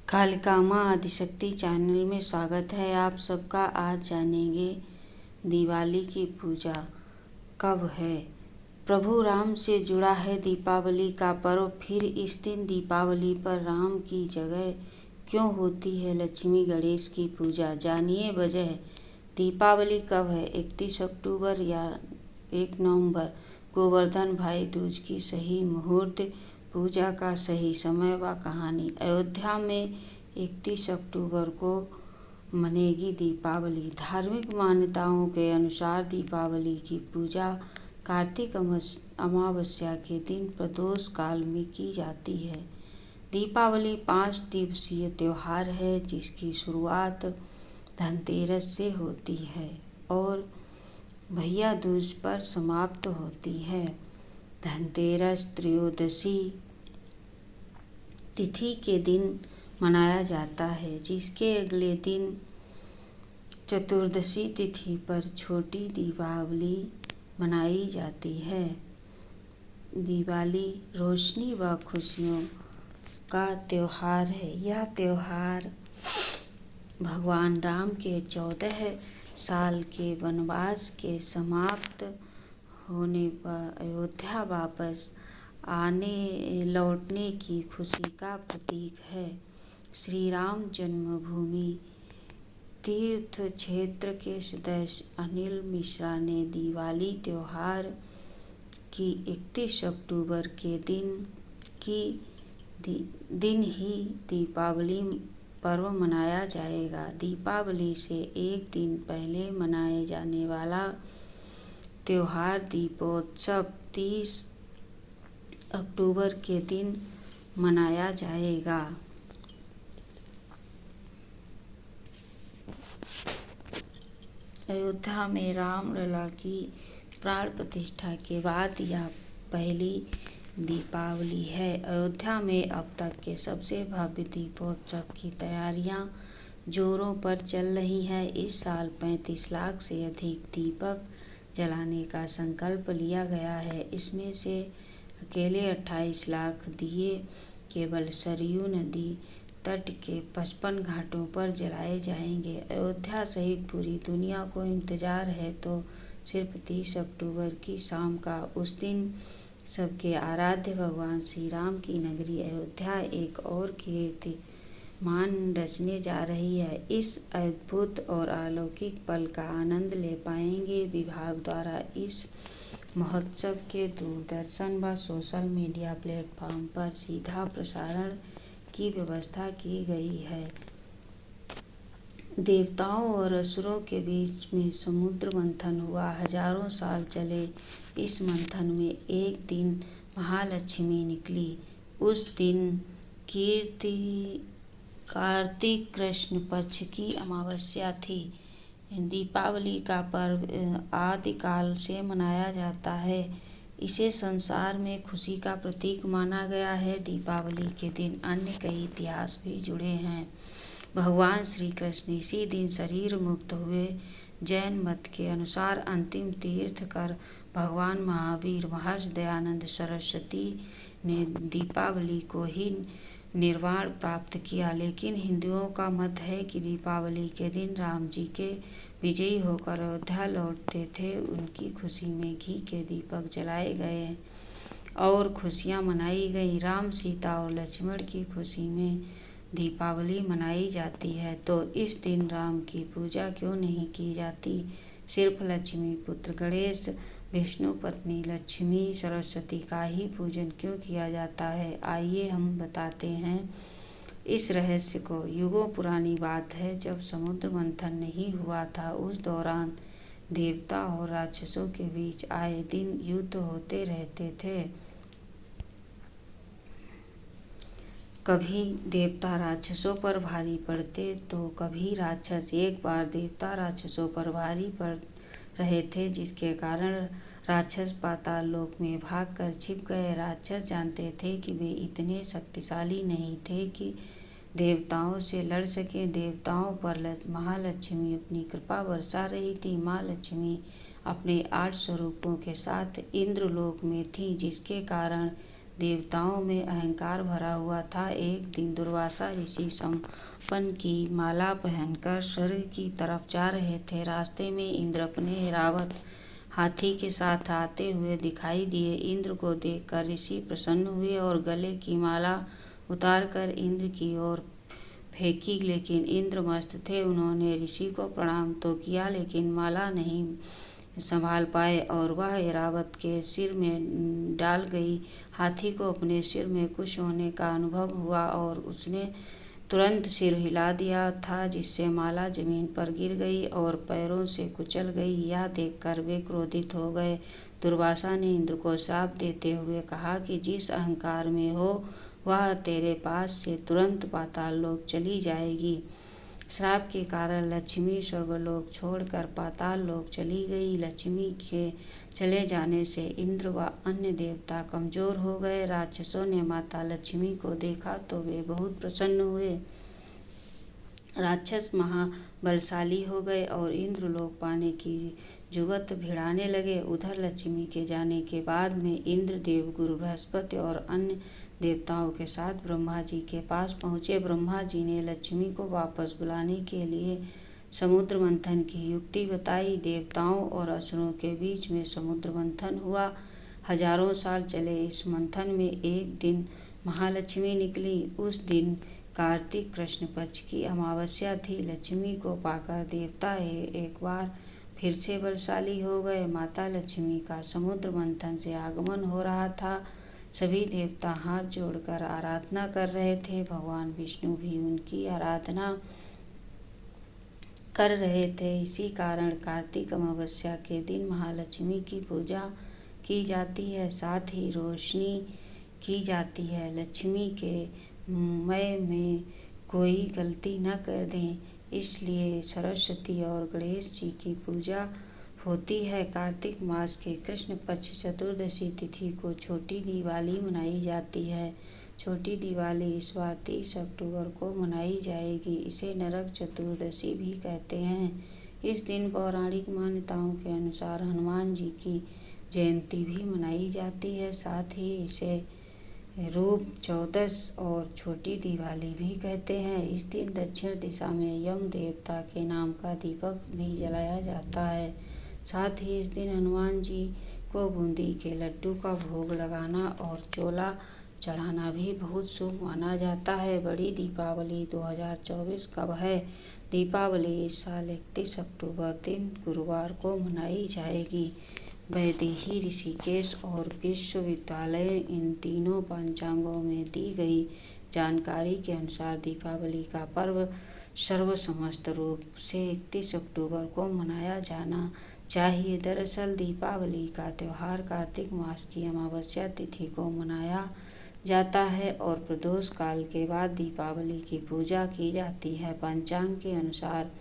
कालिका माँ आदिशक्ति चैनल में स्वागत है आप सबका। आज जानेंगे दिवाली की पूजा कब है। प्रभु राम से जुड़ा है दीपावली का पर्व। फिर इस दिन दीपावली पर राम की जगह क्यों होती है लक्ष्मी गणेश की पूजा। जानिए वजह। दीपावली कब है, 31 अक्टूबर या 1 नवंबर। गोवर्धन भाई दूज की सही मुहूर्त, पूजा का सही समय व कहानी। अयोध्या में 31 अक्टूबर को मनेगी दीपावली। धार्मिक मान्यताओं के अनुसार दीपावली की पूजा कार्तिक अमावस्या के दिन प्रदोष काल में की जाती है। दीपावली 5 दिवसीय त्योहार है जिसकी शुरुआत धनतेरस से होती है और भैया दूज पर समाप्त होती है। धनतेरस त्रयोदशी तिथि के दिन मनाया जाता है, जिसके अगले दिन चतुर्दशी तिथि पर छोटी दीपावली मनाई जाती है। दिवाली रोशनी व खुशियों का त्योहार है। यह त्योहार भगवान राम के 14 साल के वनवास के समाप्त होने पर अयोध्या वापस लौटने की खुशी का प्रतीक है। श्री राम जन्मभूमि तीर्थ क्षेत्र के सदस्य अनिल मिश्रा ने दिवाली त्योहार की 31 अक्टूबर के दिन ही दीपावली पर्व मनाया जाएगा। दीपावली से एक दिन पहले मनाए जाने वाला त्योहार दीपोत्सव 30 अक्टूबर के दिन मनाया जाएगा। अयोध्या में रामलला की प्राण प्रतिष्ठा के बाद यह पहली दीपावली है। अयोध्या में अब तक के सबसे भव्य दीपोत्सव की तैयारियां जोरों पर चल रही हैं। इस साल 35 लाख से अधिक दीपक जलाने का संकल्प लिया गया है। इसमें से अकेले 28 लाख दिए केवल सरयू नदी तट के 55 घाटों पर जलाए जाएंगे। अयोध्या सहित पूरी दुनिया को इंतजार है तो सिर्फ 30 अक्टूबर की शाम का। उस दिन सबके आराध्य भगवान श्री राम की नगरी अयोध्या एक और कीर्तिमान रचने जा रही है। इस अद्भुत और अलौकिक पल का आनंद ले पाएंगे। विभाग द्वारा इस महोत्सव के दूरदर्शन व सोशल मीडिया प्लेटफॉर्म पर सीधा प्रसारण की व्यवस्था की गई है। देवताओं और असुरों के बीच में समुद्र मंथन हुआ। हजारों साल चले इस मंथन में एक दिन महालक्ष्मी निकली। उस दिन कार्तिक कृष्ण पक्ष की अमावस्या थी। दीपावली का पर्व आदिकाल से मनाया जाता है। इसे संसार में खुशी का प्रतीक माना गया है। दीपावली के दिन अन्य कई इतिहास भी जुड़े हैं। भगवान श्री कृष्ण इसी दिन शरीर मुक्त हुए। जैन मत के अनुसार अंतिम तीर्थंकर भगवान महावीर महर्षि दयानंद सरस्वती ने दीपावली को ही निर्वाण प्राप्त किया। लेकिन हिंदुओं का मत है कि दीपावली के दिन राम जी के विजयी होकर अयोध्या लौटते थे। उनकी खुशी में घी के दीपक जलाए गए और खुशियां मनाई गई। राम, सीता और लक्ष्मण की खुशी में दीपावली मनाई जाती है। तो इस दिन राम की पूजा क्यों नहीं की जाती? सिर्फ लक्ष्मी पुत्र गणेश, विष्णु पत्नी लक्ष्मी सरस्वती का ही पूजन क्यों किया जाता है? आइए हम बताते हैं इस रहस्य को। युगों पुरानी बात है, जब समुद्र मंथन नहीं हुआ था उस दौरान देवता और राक्षसों के बीच आए दिन युद्ध होते रहते थे। कभी देवता राक्षसों पर भारी पड़ते तो कभी राक्षस। एक बार देवता राक्षसों पर भारी पड़ रहे थे, जिसके कारण राक्षस पाताल लोक में भागकर छिप गए। राक्षस जानते थे कि वे इतने शक्तिशाली नहीं थे कि देवताओं से लड़ सकें। देवताओं पर महालक्ष्मी अपनी कृपा बरसा रही थी। माँ लक्ष्मी अपने 8 स्वरूपों के साथ इंद्रलोक में थी, जिसके कारण देवताओं में अहंकार भरा हुआ था। एक दिन दुर्वासा ऋषि संपन्न की माला पहनकर स्वर्ग की तरफ जा रहे थे। रास्ते में इंद्र अपने ऐरावत हाथी के साथ आते हुए दिखाई दिए। इंद्र को देखकर ऋषि प्रसन्न हुए और गले की माला उतारकर इंद्र की ओर फेंकी, लेकिन इंद्र मस्त थे। उन्होंने ऋषि को प्रणाम तो किया, लेकिन माला नहीं संभाल पाए और वह ऐरावत के सिर में डाल गई। हाथी को अपने सिर में कुछ होने का अनुभव हुआ और उसने तुरंत सिर हिला दिया था, जिससे माला जमीन पर गिर गई और पैरों से कुचल गई। यह देखकर वे क्रोधित हो गए। दुर्वासा ने इंद्र को श्राप देते हुए कहा कि जिस अहंकार में हो वह तेरे पास से तुरंत पाताल लोक चली जाएगी। श्राप के कारण लक्ष्मी स्वर्गलोक छोड़कर पाताल लोक चली गई। लक्ष्मी के चले जाने से इंद्र व अन्य देवता कमजोर हो गए। राक्षसों ने माता लक्ष्मी को देखा तो वे बहुत प्रसन्न हुए। राक्षस महाबलशाली हो गए और इंद्रलोक पाने की जुगत भिड़ाने लगे। उधर लक्ष्मी के जाने के बाद में इंद्र देव गुरु बृहस्पति और अन्य देवताओं के साथ ब्रह्मा जी के पास पहुँचे। ब्रह्मा जी ने लक्ष्मी को वापस बुलाने के लिए समुद्र मंथन की युक्ति बताई। देवताओं और असुरों के बीच में समुद्र मंथन हुआ। हजारों साल चले इस मंथन में एक दिन महालक्ष्मी निकली। उस दिन कार्तिक कृष्ण पक्ष की अमावस्या थी। लक्ष्मी को पाकर देवता एक बार फिर से बलशाली हो गए। माता लक्ष्मी का समुद्र मंथन से आगमन हो रहा था। सभी देवता हाथ जोड़कर आराधना कर रहे थे। भगवान विष्णु भी उनकी आराधना कर रहे थे। इसी कारण कार्तिक अमावस्या के दिन महालक्ष्मी की पूजा की जाती है, साथ ही रोशनी की जाती है। लक्ष्मी के मय में कोई गलती न कर दें, इसलिए सरस्वती और गणेश जी की पूजा होती है। कार्तिक मास के कृष्ण पक्ष चतुर्दशी तिथि को छोटी दिवाली मनाई जाती है। छोटी दिवाली इस बार 30 अक्टूबर को मनाई जाएगी। इसे नरक चतुर्दशी भी कहते हैं। इस दिन पौराणिक मान्यताओं के अनुसार हनुमान जी की जयंती भी मनाई जाती है। साथ ही इसे रूप चौदस और छोटी दिवाली भी कहते हैं। इस दिन दक्षिण दिशा में यम देवता के नाम का दीपक भी जलाया जाता है। साथ ही इस दिन हनुमान जी को बूंदी के लड्डू का भोग लगाना और चोला चढ़ाना भी बहुत शुभ माना जाता है। बड़ी दीपावली 2024 कब है? दीपावली इस साल 31 अक्टूबर दिन गुरुवार को मनाई जाएगी। वैदेही, ऋषिकेश और विश्वविद्यालय इन तीनों पंचांगों में दी गई जानकारी के अनुसार दीपावली का पर्व सर्वसमस्त रूप से 31 अक्टूबर को मनाया जाना चाहिए। दरअसल दीपावली का त्यौहार कार्तिक मास की अमावस्या तिथि को मनाया जाता है और प्रदोष काल के बाद दीपावली की पूजा की जाती है। पंचांग के अनुसार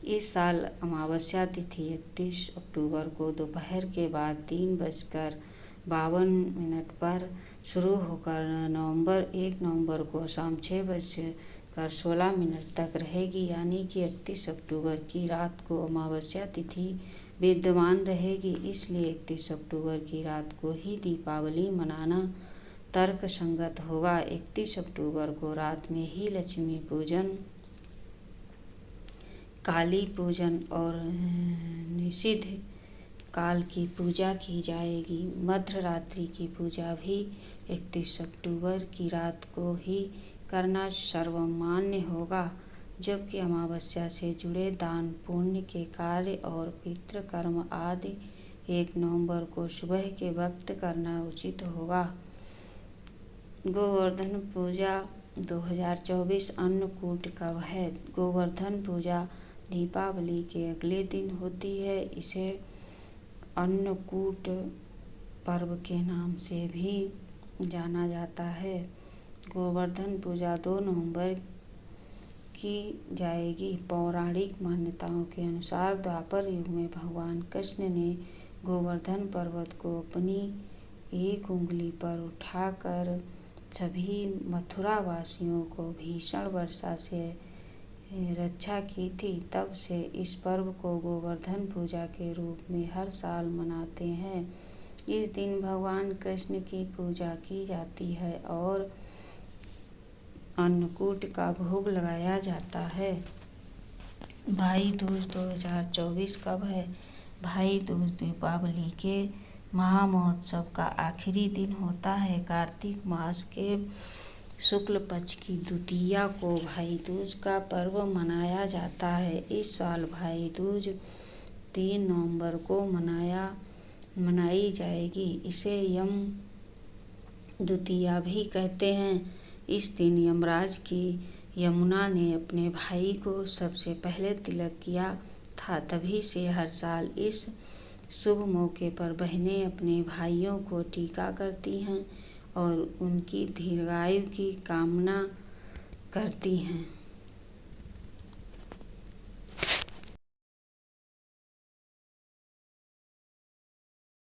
इस साल अमावस्या तिथि 31 अक्टूबर को दोपहर के बाद 3:52 पर शुरू होकर 1 नवंबर को शाम 6:16 तक रहेगी। यानी कि 31 अक्टूबर की रात को अमावस्या तिथि विद्यमान रहेगी। इसलिए 31 अक्टूबर की रात को ही दीपावली मनाना तर्क संगत होगा। 31 अक्टूबर को रात में ही लक्ष्मी पूजन, काली पूजन और निषिद्ध काल की पूजा की जाएगी। मध्य रात्रि की पूजा भी 31 अक्टूबर की रात को ही करना सर्वमान्य होगा, जबकि अमावस्या से जुड़े दान पुण्य के कार्य और पितृकर्म आदि 1 नवंबर को सुबह के वक्त करना उचित होगा। गोवर्धन पूजा 2024 अन्नकूट कब है? गोवर्धन पूजा दीपावली के अगले दिन होती है। इसे अन्नकूट पर्व के नाम से भी जाना जाता है। गोवर्धन पूजा 2 नवंबर की जाएगी। पौराणिक मान्यताओं के अनुसार द्वापर युग में भगवान कृष्ण ने गोवर्धन पर्वत को अपनी एक उंगली पर उठाकर सभी मथुरा वासियों को भीषण वर्षा से रक्षा की थी। तब से इस पर्व को गोवर्धन पूजा के रूप में हर साल मनाते हैं। इस दिन भगवान कृष्ण की पूजा की जाती है और अन्नकूट का भोग लगाया जाता है। भाई दूज 2024 कब है? भाई दूज दीपावली के महामहोत्सव का आखिरी दिन होता है। कार्तिक मास के शुक्ल पक्ष की द्वितीया को भाई दूज का पर्व मनाया जाता है। इस साल भाई दूज 3 नवंबर को मनाई जाएगी। इसे यम द्वितीया भी कहते हैं। इस दिन यमराज की यमुना ने अपने भाई को सबसे पहले तिलक किया था। तभी से हर साल इस शुभ मौके पर बहनें अपने भाइयों को टीका करती हैं और उनकी दीर्घायु की कामना करती हैं।